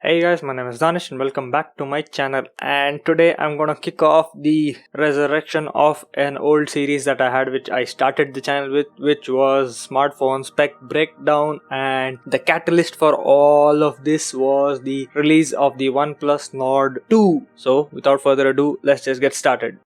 Hey guys, my name is Danish and welcome back to my channel, and today I'm gonna kick off the resurrection of an old series that I had, which I started the channel with, which was smartphone spec breakdown. And the catalyst for all of this was the release of the OnePlus NORD 2. So without further ado, let's just get started.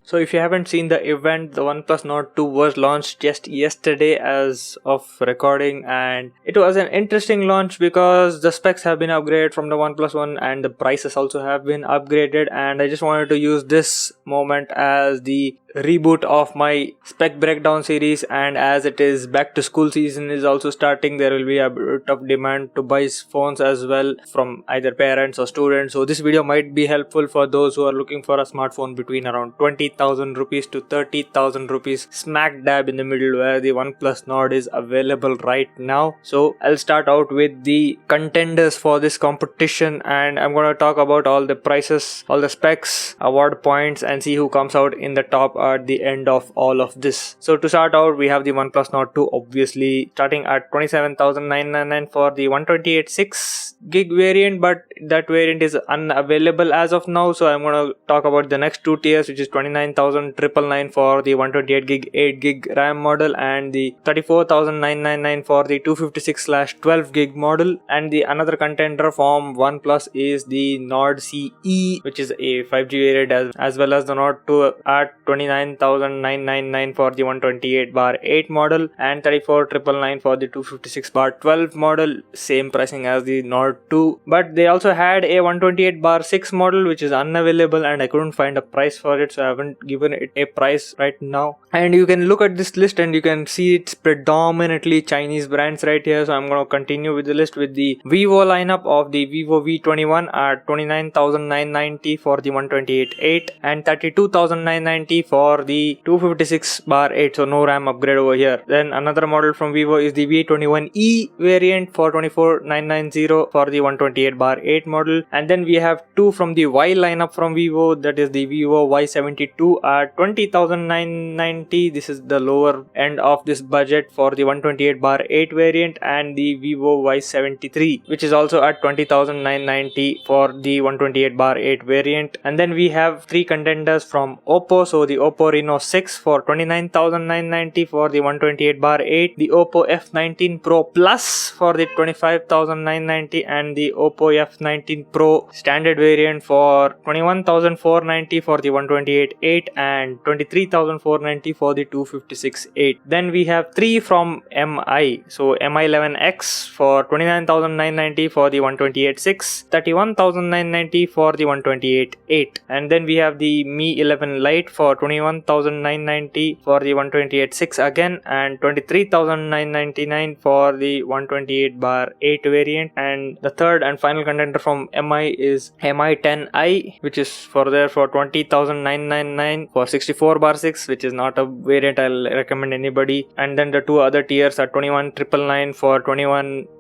So if you haven't seen the event, the OnePlus NORD 2 was launched just yesterday as of recording, and it was an interesting launch because the specs have been upgraded from the OnePlus One and the prices also have been upgraded. And I just wanted to use this moment as the reboot of my spec breakdown series, and as it is back to school season is also starting, there will be a bit of demand to buy phones as well from either parents or students. So this video might be helpful for those who are looking for a smartphone between around 20,000 rupees to 30,000 rupees, smack dab in the middle where the OnePlus NORD is available right now. So I'll start out with the contenders for this competition, and I'm gonna talk about all the prices, all the specs, award points, and see who comes out in the top at the end of all of this. So to start out, we have the OnePlus NORD 2, obviously starting at 27,999 for the 128 6GB variant, but that variant is unavailable as of now. So I'm gonna talk about the next two tiers, which is 29,999 for the 128GB 8GB RAM model and the 34,999 for the 256/12GB model. And the another contender from OnePlus is the NORD CE, which is a 5G variant, as well as the NORD 2 at 29,999 for the 128/8 model and 34,999 for the 256/12 model, same pricing as the NORD 2. But they also had a 128/6 model which is unavailable, and I couldn't find a price for it, so I haven't given it a price right now. And you can look at this list and you can see it's predominantly Chinese brands right here. So I'm going to continue with the list with the Vivo lineup of the Vivo V21 at 29,990 for the 128/8 and 32,990 for the 256/8, so no RAM upgrade over here. Then another model from Vivo is the V21e variant for 24,990 for the 128/8 model. And then we have two from the Y lineup from Vivo, that is the Vivo Y72 at 20,990. This is the lower end of this budget for the 128/8 variant, and the Vivo Y73, which is also at 20,990 for the 128/8 variant. And then we have three contenders from Oppo. So the Oppo Reno 6 for 29,990 for the 128/8, the Oppo F19 Pro Plus for the 25,990, and the Oppo F19 Pro standard variant for 21,490 for the 128/8 and 23,490 for the 256/8. Then we have three from MI. So MI11X for 29,990 for the 128/6, 31,990 for the 128/8. And then we have the Mi 11 Lite for 21,990 for the 128/6 again, and 23,999 for the 128/8 variant. And the third and final contender from MI is MI10i, which is for 20,999 for 64/6, which is not a variant I'll recommend anybody. And then the two other tiers are 21,999 for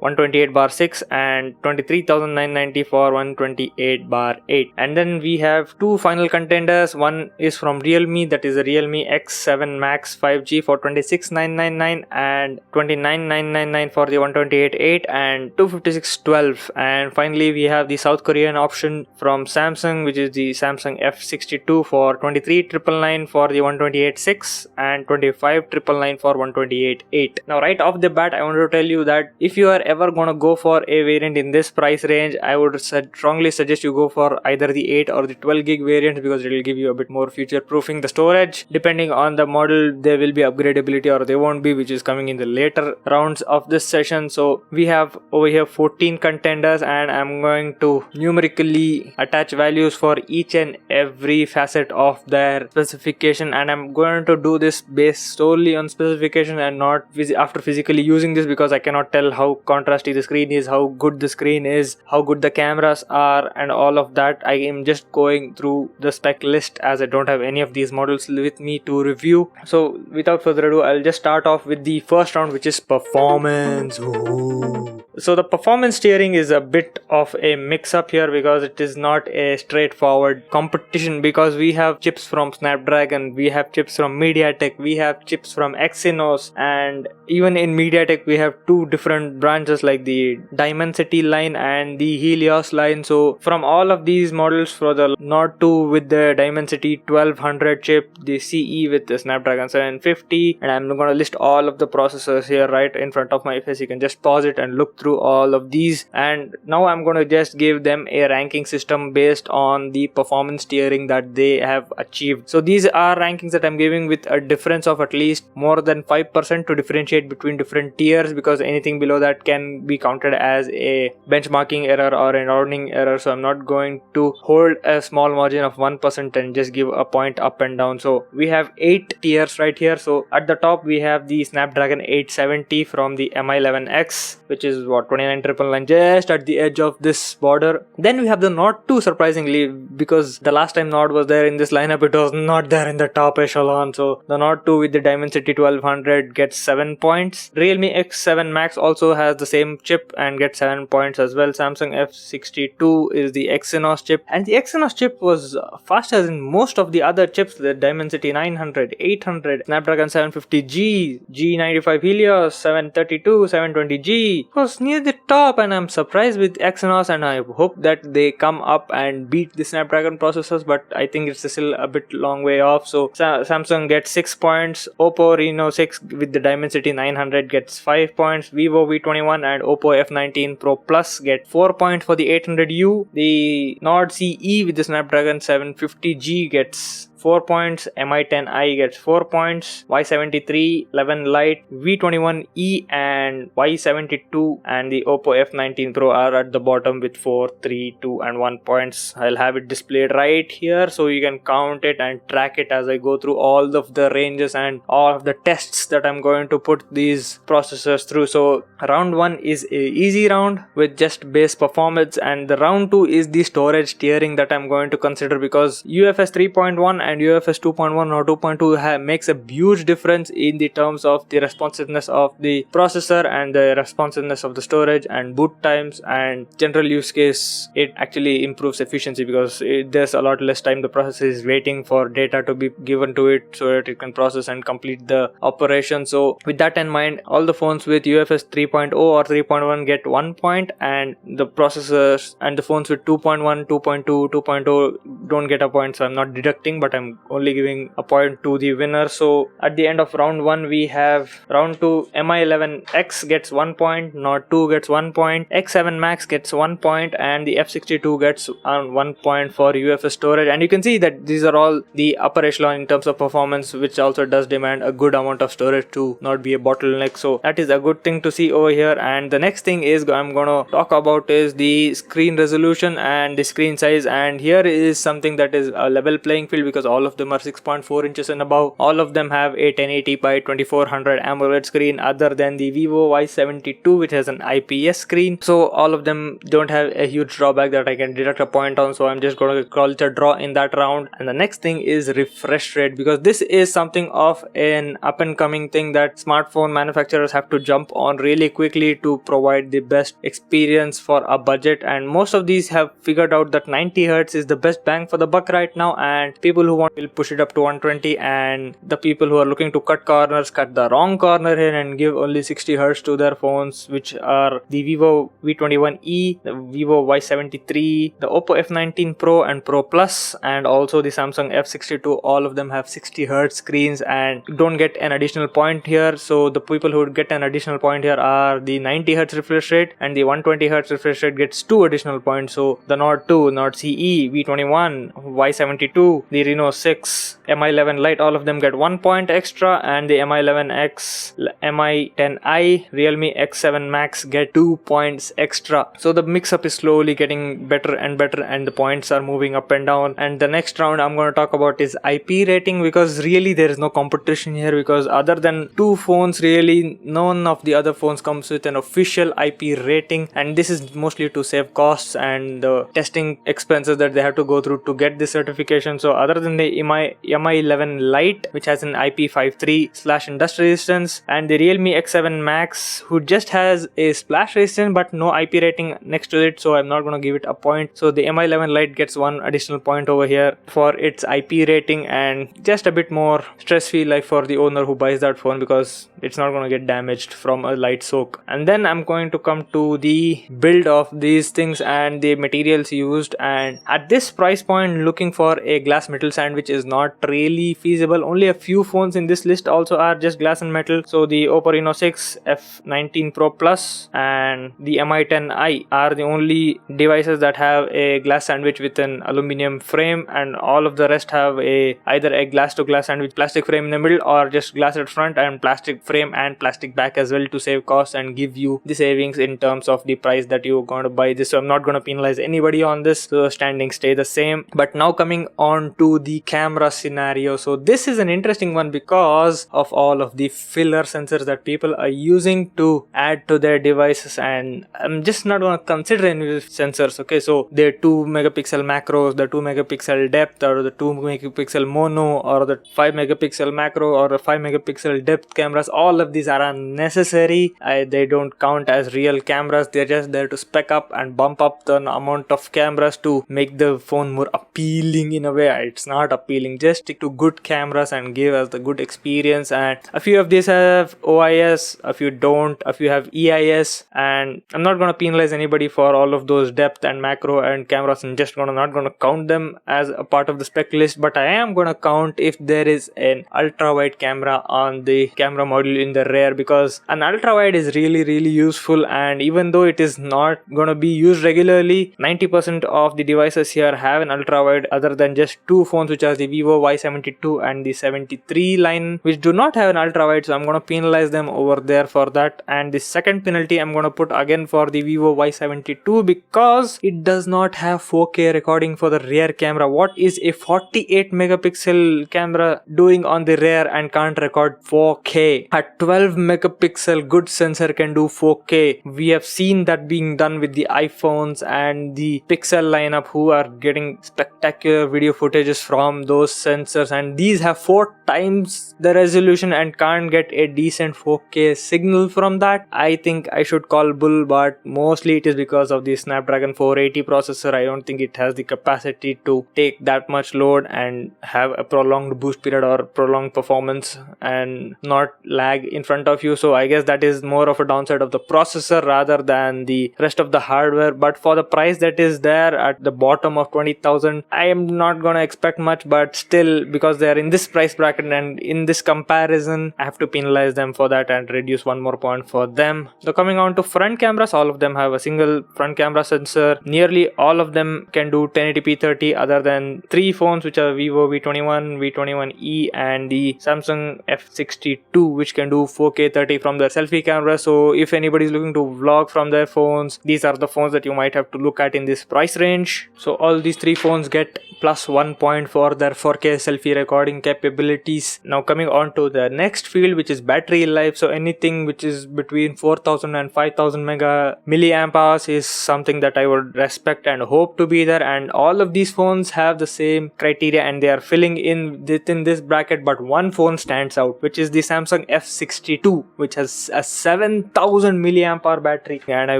128/6 and 23,990 for 128/8. And then we have two final contenders. One is from Realme, that is the Realme X7 Max 5G for 26,999 and 29,999 for the 128/8 and 256/12. And finally we have the South Korean option from Samsung, which is the Samsung F62 for 23,999 for the 128/6 and 25,999 for 128/8. Now right off the bat, I want to tell you that if you are ever gonna go for a variant in this price range, I would strongly suggest you go for either the 8 or the 12GB variant, because it will give you a bit more future proofing the storage. Depending on the model, there will be upgradability or they won't be, which is coming in the later rounds of this session. So we have over here 14 contenders, and I'm going to numerically attach values for each and every facet of their specification, and I'm going to do this based solely on specification and not after physically using this, because I cannot tell how contrasty the screen is, how good the screen is, how good the cameras are, and all of that. I am just going through the spec list as I don't have any of these models with me to review. So without further ado, I'll just start off with the first round, which is performance. Ooh. So the performance steering is a bit of a mix up here because it is not a straightforward competition, because we have chips from Snapdragon, we have chips from MediaTek, we have chips from Exynos, and even in MediaTek we have two different branches like the Dimensity line and the Helios line. So from all of these models, for the Nord 2 with the Dimensity 1200 chip, the CE with the Snapdragon 750, and I'm going to list all of the processors here right in front of my face. You can just pause it and look through all of these, and now I'm going to just give them a ranking system based on the performance tiering that they have achieved. So these are rankings that I'm giving with a difference of at least more than 5% to differentiate between different tiers, because anything below that can be counted as a benchmarking error or an ordering error. So I'm not going to hold a small margin of 1% and just give a point up and down. So we have 8 tiers right here. So at the top we have the Snapdragon 870 from the Mi11X, which is what, 29,999, just at the edge of this border. Then we have the Nord 2, surprisingly, because the last time Nord was there in this lineup, it was not there in the top echelon. So the Nord 2 with the Dimensity 1200 gets 7 points. Realme X7 Max also has the same chip and gets 7 points as well. Samsung F62 is the Exynos chip, and the Exynos chip was faster than most of the other chips, the Dimensity 900, 800, Snapdragon 750G, G95 Helios, 732, 720G was near the top, and I'm surprised with Exynos, and I hope that they come up and beat the Snapdragon processors, but I think it's still a bit long way off. So Samsung gets 6 points, Oppo Reno 6 with the Dimensity 900 gets 5 points, Vivo V21 and Oppo F19 Pro Plus get 4 points for the 800U. The Nord CE with the Snapdragon 750G gets 4 points, Mi10i gets 4 points, Y73, 11 Lite, V21e and Y72 and the Oppo F19 Pro are at the bottom with 4, 3, 2 and 1 points. I'll have it displayed right here so you can count it and track it as I go through all of the ranges and all of the tests that I'm going to put these processors through. So round 1 is a easy round with just base performance, and the round 2 is the storage tiering that I'm going to consider, because UFS 3.1 and UFS 2.1 or 2.2 makes a huge difference in the terms of the responsiveness of the processor and the responsiveness of the storage and boot times and general use case. It actually improves efficiency because there's a lot less time the processor is waiting for data to be given to it so that it can process and complete the operation. So with that in mind, all the phones with UFS 3.0 or 3.1 get 1 point, and the processors and the phones with 2.1, 2.2, 2.0 don't get a point. So I'm not deducting, but I'm only giving a point to the winner. So at the end of round 1 we have round 2, Mi11X gets 1 point, Nord 2 gets 1 point, X7 Max gets 1 point, and the F62 gets 1 point for UFS storage. And you can see that these are all the upper echelon in terms of performance, which also does demand a good amount of storage to not be a bottleneck. So that is a good thing to see over here. And the next thing is I'm gonna talk about is the screen resolution and the screen size, and here is something that is a level playing field because all of them are 6.4 inches and above. All of them have a 1080 by 2400 AMOLED screen, other than the Vivo Y72 which has an IPS screen. So all of them don't have a huge drawback that I can deduct a point on, so I'm just going to call it a draw in that round. And the next thing is refresh rate, because this is something of an up and coming thing that smartphone manufacturers have to jump on really quickly to provide the best experience for a budget, and most of these have figured out that 90 Hz is the best bang for the buck right now, and people who want will push it up to 120, and the people who are looking to cut corners cut the wrong corner here and give only 60 Hz to their phones, which are the Vivo V21e, the Vivo Y73, the Oppo F19 Pro and Pro Plus, and also the Samsung F62. All of them have 60 Hz screens and don't get an additional point here. So the people who would get an additional point here are the 90 Hz refresh rate, and the 120 Hz refresh rate gets 2 additional points. So the Nord 2, Nord CE, V21, Y72, the Reno 6, Mi11 Lite, all of them get 1 point extra, and the Mi11X, Mi10i, Realme X7 Max get 2 points extra. So the mix up is slowly getting better and better, and the points are moving up and down. And the next round I'm going to talk about is IP rating, because really there is no competition here, because other than 2 phones, really none of the other phones comes with an official IP rating, and this is mostly to save costs and the testing expenses that they have to go through to get this certification. So other than the Mi 11 Lite, which has an IP53/industry resistance, and the Realme X7 Max, who just has a splash resistance but no IP rating next to it, so I'm not gonna give it a point. So the Mi 11 Lite gets one additional point over here for its IP rating and just a bit more stress-free life for the owner who buys that phone, because it's not gonna get damaged from a light soak. And then I'm going to come to the build of these things and the materials used, and at this price point, looking for a glass metal sandwich is not really feasible. Only a few phones in this list also are just glass and metal. So the Oppo Reno 6, F19 Pro Plus and the Mi 10i are the only devices that have a glass sandwich with an aluminum frame, and all of the rest have either a glass to glass sandwich plastic frame in the middle, or just glass at front and plastic frame and plastic back as well, to save costs and give you the savings in terms of the price that you're going to buy this. So I'm not going to penalize anybody on this, so standings stay the same. But now coming on to the camera scenario, so this is an interesting one because of all of the filler sensors that people are using to add to their devices, and I'm just not going to consider any sensors. Okay, so the 2 megapixel macros, the 2 megapixel depth, or the 2 megapixel mono, or the 5 megapixel macro, or the 5 megapixel depth cameras, all of these are unnecessary. They don't count as real cameras. They're just there to spec up and bump up the amount of cameras to make the phone more appealing in a way. It's not appealing. Just stick to good cameras and give us the good experience. And a few of these have OIS, a few don't, a few have EIS, and I'm not going to penalize anybody for all of those depth and macro and cameras. I'm just not going to count them as a part of the spec list, but I am going to count if there is an ultra wide camera on the camera module in the rear, because an ultra wide is really useful, and even though it is not going to be used regularly, 90% of the devices here have an ultra wide, other than just two phones, which are the Vivo Y72 and the 73 line, which do not have an ultra wide. So I'm going to penalize them over there for that. And the second penalty I'm going to put again for the Vivo Y72, because it does not have 4K recording for the rear camera. What is a 48 megapixel camera doing on the rear and can't record 4K? A 12 megapixel good sensor can do 4K. We have seen that being done with the iPhones and the Pixel lineup, who are getting spectacular video footages from those sensors, and these have 4 times the resolution and can't get a decent 4K signal from that. I think I should call bull, but mostly it is because of the Snapdragon 480 processor. I don't think it has the capacity to take that much load and have a prolonged boost period or prolonged performance and not lag in front of you. So I guess that is more of a downside of the processor rather than the rest of the hardware. But for the price that is there at the bottom of 20,000, I am not gonna expect much, but still, because they are in this price bracket and in this comparison, I have to penalize them for that and reduce one more point for them. So coming on to front cameras, all of them have a single front camera sensor. Nearly all of them can do 1080p 30, other than 3 phones, which are Vivo V21, V21e and the Samsung F62, which can do 4K 30 from their selfie camera. So if anybody is looking to vlog from their phones, these are the phones that you might have to look at in this price range. So all these 3 phones get plus 1 point for their 4K selfie recording capabilities. Now coming on to the next field, which is battery life. So anything which is between 4000 and 5000 milliamp hours is something that I would respect and hope to be there, and all of these phones have the same criteria and they are filling in within this bracket. But one phone stands out, which is the Samsung F62, which has a 7000 milliamp hour battery, and I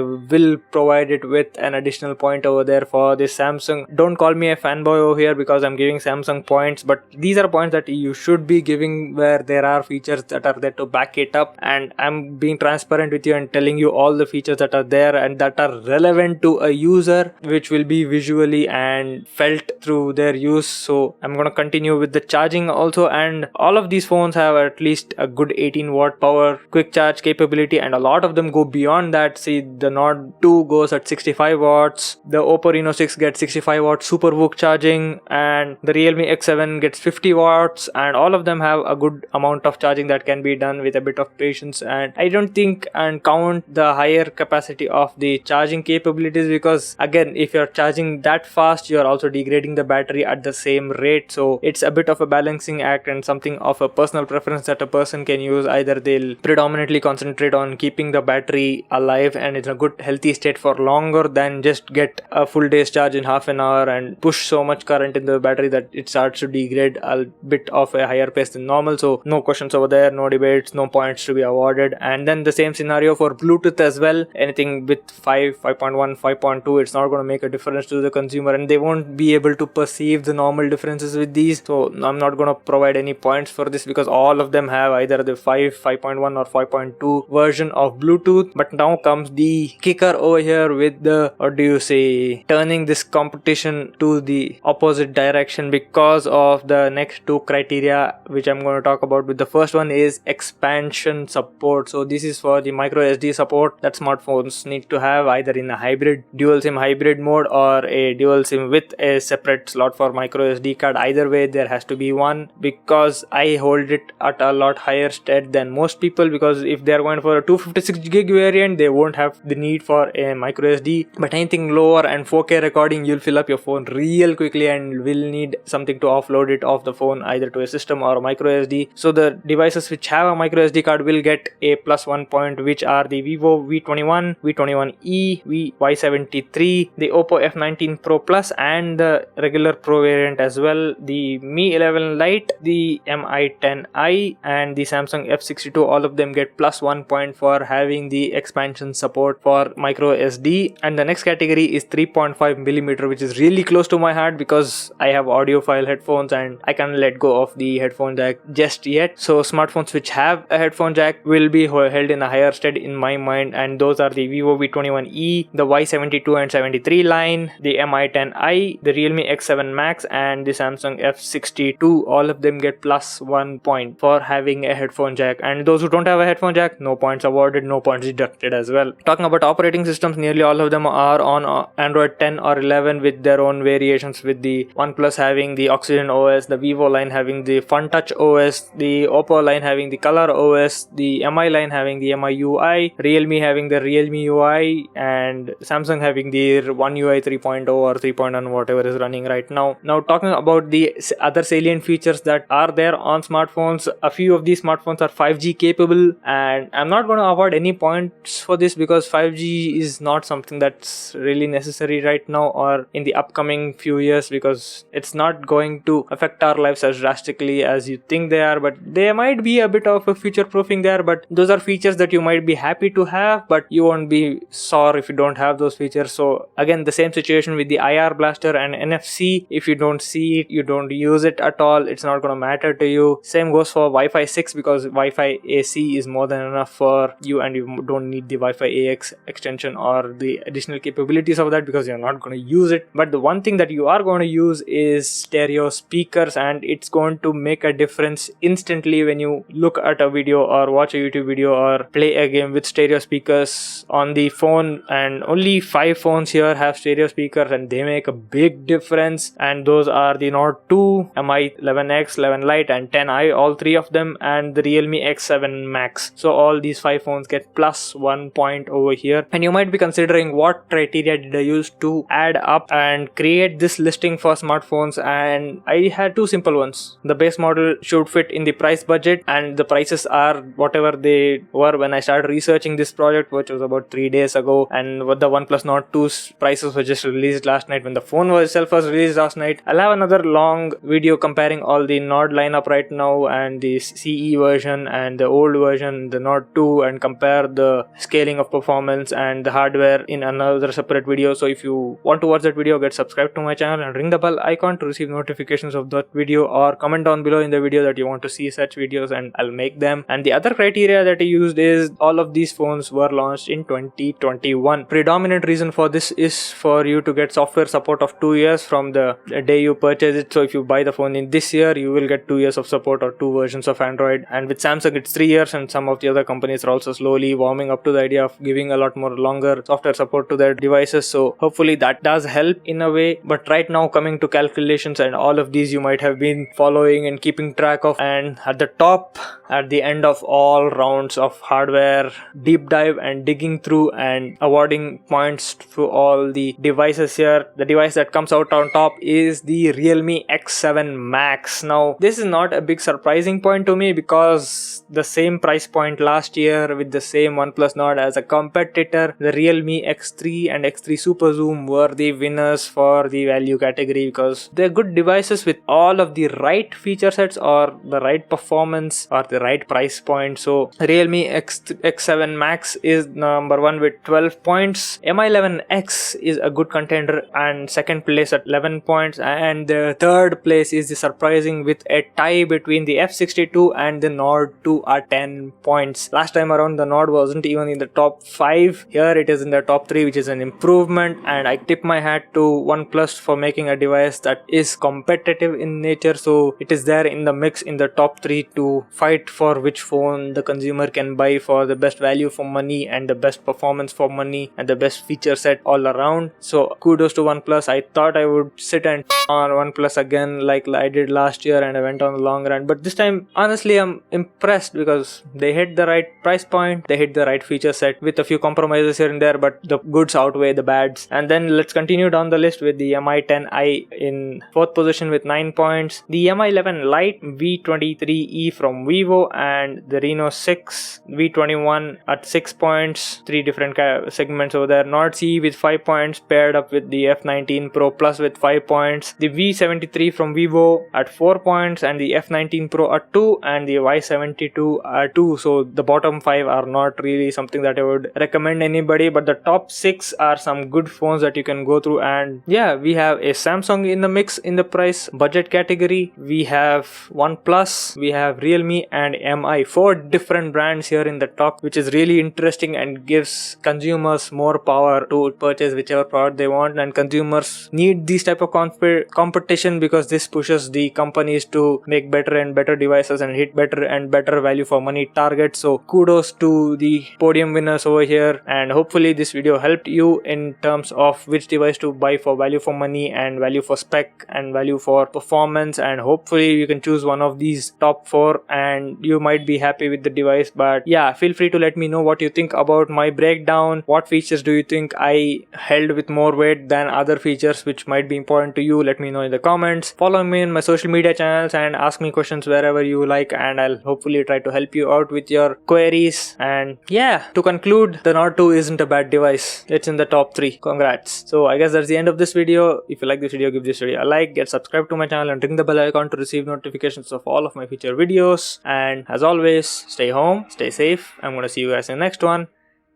will provide it with an additional point over there for this Samsung. Don't call me a fanboy over here because I'm giving Samsung points, but these are points that you should be giving where there are features that are there to back it up, and I'm being transparent with you and telling you all the features that are there and that are relevant to a user, which will be visually and felt through their use. So I'm going to continue with the charging also, and all of these phones have at least a good 18 watt power quick charge capability, and a lot of them go beyond that. See, the Nord 2 goes at 65 watts, the Oppo Reno 6 gets 65 watts SuperVOOC charging, and the Realme X7 gets 50 watts, and all of them have a good amount of charging that can be done with a bit of patience. And I don't think and count the higher capacity of the charging capabilities, because again, if you're charging that fast, you're also degrading the battery at the same rate. So it's a bit of a balancing act and something of a personal preference that a person can use. Either they'll predominantly concentrate on keeping the battery alive and in a good healthy state for longer than just get a full day's charge in half an hour and push so much current in the battery that that it starts to degrade a bit of a higher pace than normal. So no questions over there, no debates, no points to be awarded. And then the same scenario for Bluetooth as well. Anything with 5.1, 5.2, it's not going to make a difference to the consumer, and they won't be able to perceive the normal differences with these. So I'm not going to provide any points for this because all of them have either the 5.1 or 5.2 version of Bluetooth. But now comes the kicker over here with the, what do you say, turning this competition to the opposite direction because of the next two criteria which I'm going to talk about. With the first one is expansion support. So this is for the micro SD support that smartphones need to have either in a hybrid, dual SIM hybrid mode, or a dual SIM with a separate slot for micro SD card. Either way, there has to be one, because I hold it at a lot higher state than most people, because if they are going for a 256 gig variant, they won't have the need for a micro SD. But anything lower and 4K recording, you'll fill up your phone real quickly and will need something to offload it off the phone either to a system or a micro SD. So the devices which have a micro SD card will get a +1 point, which are the Vivo V21, V21e, Y73, the Oppo F19 Pro Plus, and the regular Pro variant as well, the Mi 11 Lite, the Mi 10i, and the Samsung F62. All of them get +1 point for having the expansion support for micro SD. And the next category is 3.5mm, which is really close to my heart because I have audiophile headphones and I can't let go of the headphone jack just yet. So smartphones which have a headphone jack will be held in a higher stead in my mind, and those are the Vivo V21e, the Y72 and 73 line, the Mi 10i, the Realme X7 Max, and the Samsung F62. All of them get +1 point for having a headphone jack, and those who don't have a headphone jack, no points awarded, no points deducted as well. Talking about operating systems, nearly all of them are on Android 10 or 11 with their own variations, with the OnePlus having the Oxygen OS, the Vivo line having the FunTouch OS, the Oppo line having the Color OS, the Mi line having the Mi UI, Realme having the Realme UI, and Samsung having the One UI 3.0 or 3.1, whatever is running right now. Now talking about the other salient features that are there on smartphones, a few of these smartphones are 5G capable, and I'm not going to award any points for this because 5G is not something that's really necessary right now or in the upcoming few years, because it's not going to affect our lives as drastically as you think they are. But there might be a bit of a future proofing there, but those are features that you might be happy to have, but you won't be sore if you don't have those features. So again, the same situation with the IR blaster and NFC. If you don't see it, you don't use it at all, it's not going to matter to you. Same goes for Wi-Fi 6, because Wi-Fi AC is more than enough for you, and you don't need the Wi-Fi AX extension or the additional capabilities of that because you're not going to use it. But the one thing that you are going to use is stereo speakers, and it's going to make a difference instantly when you look at a video or watch a YouTube video or play a game with stereo speakers on the phone. And only 5 phones here have stereo speakers, and they make a big difference. And those are the Nord 2, Mi 11X, 11 Lite, and 10i, all 3 of them, and the Realme X7 Max. So all these 5 phones get +1 point over here. And you might be considering, what criteria did I use to add up and create this listing for smartphones? And I had 2 simple ones. The base model should fit in the price budget, and the prices are whatever they were when I started researching this project, which was about 3 days ago. And what the OnePlus Nord 2's prices were just released last night when the phone itself was released last night. I'll have another long video comparing all the Nord lineup right now and the CE version and the old version, the Nord 2, and compare the scaling of performance and the hardware in another separate video. So if you want to watch that video, get subscribed to my channel and ring the bell icon to receive notifications of that video, or comment down below in the video that you want to see such videos and I'll make them. And the other criteria that I used is all of these phones were launched in 2021. Predominant reason for this is for you to get software support of 2 years from the day you purchase it. So if you buy the phone in this year, you will get 2 years of support or 2 versions of Android. And with Samsung it's 3 years, and some of the other companies are also slowly warming up to the idea of giving a lot more longer software support to their devices. So hopefully that does help in a way. But right now, coming to calculations and all of these you might have been following and keeping track of, and at the top, at the end of all rounds of hardware deep dive and digging through and awarding points to all the devices here, the device that comes out on top is the Realme X7 Max. Now this is not a big surprising point to me, because the same price point last year with the same OnePlus Nord as a competitor, the Realme X3 and X3 Super Zoom were the winners for the value category, because they good devices with all of the right feature sets or the right performance or the right price point. So Realme X7 Max is number 1 with 12 points. Mi11X is a good contender and second place at 11 points, and the third place is the surprising with a tie between the F62 and the Nord 2 at 10 points. Last time around the Nord wasn't even in the top 5. Here it is in the top 3, which is an improvement, and I tip my hat to OnePlus for making a device that is competitive in nature. So it is there in the mix in the top 3 to fight for which phone the consumer can buy for the best value for money and the best performance for money and the best feature set all around. So kudos to OnePlus. I thought I would sit and on OnePlus again like I did last year, and I went on the long run, but this time honestly I'm impressed because they hit the right price point, they hit the right feature set with a few compromises here and there, but the goods outweigh the bads. And then let's continue down the list with the Mi10i in 4th position with 9 points, the Mi11 Lite V23e from Vivo, and the Reno 6 V21 at 6 points. 3 different segments over there. Nord CE with 5 points paired up with the F19 Pro Plus with 5 points, the V73 from Vivo at 4 points, and the F19 Pro at 2, and the Y72 at 2. So the bottom 5 are not really something that I would recommend anybody, but the top 6 are some good phones that you can go through. And yeah, we have a Samsung in the mix in the price budget category, we have OnePlus, we have Realme and Mi. 4 different brands here in the top, which is really interesting and gives consumers more power to purchase whichever product they want, and consumers need these type of competition because this pushes the companies to make better and better devices and hit better and better value for money targets. So kudos to the podium winners over here, and hopefully this video helped you in terms of which device to buy for value for money and value for spec and value for performance, and hopefully you can choose one of these top 4 and you might be happy with the device. But yeah, feel free to let me know what you think about my breakdown. What features do you think I held with more weight than other features which might be important to you? Let me know in the comments. Follow me in my social media channels and ask me questions wherever you like, and I'll hopefully try to help you out with your queries. And yeah, to conclude, the Nord 2 isn't a bad device. It's in the top 3. Congrats. So I guess that's the end of this video. If you like this video, give this video a like, get subscribed to my channel, and ring the bell icon to receive notifications of all of my future videos. And as always, stay home, stay safe. I'm gonna see you guys in the next one.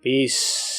Peace.